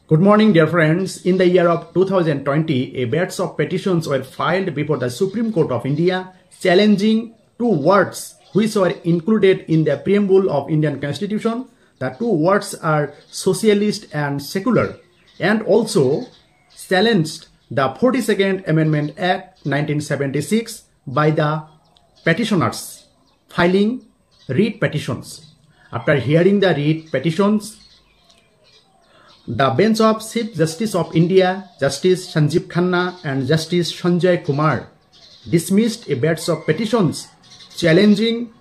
Good morning, dear friends. In the year of 2020, a batch of petitions were filed before the Supreme Court of India challenging two words which were included in the preamble of Indian Constitution. The two words are socialist and secular, and also challenged the 42nd Amendment Act 1976 by the petitioners filing writ petitions. After hearing the writ petitions, the bench of Chief Justice of India, Justice Sanjeev Khanna and Justice Sanjay Kumar dismissed a batch of petitions challenging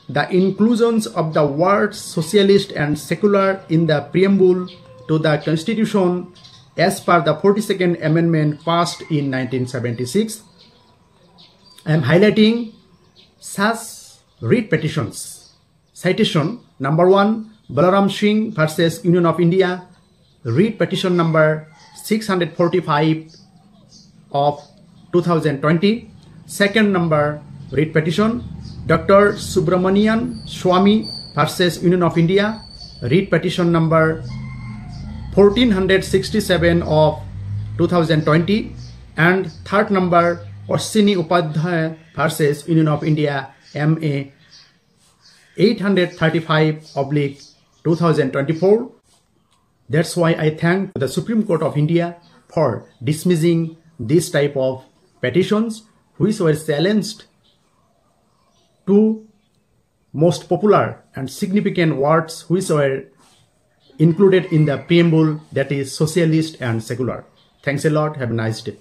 the inclusions of the words socialist and secular in the preamble to the Constitution as per the 42nd Amendment passed in 1976. I am highlighting such writ petitions. Citation number 1, Balaram Singh versus Union of India, writ petition number 645 of 2020. Second number writ petition, Dr. Subramanian Swamy versus Union of India, writ petition number 1467 of 2020. And third number, Ashwini Upadhyay versus Union of India, MA 835/2024. That's why I thank the Supreme Court of India for dismissing this type of petitions which were challenged to most popular and significant words which were included in the preamble, that is socialist and secular. Thanks a lot. Have a nice day.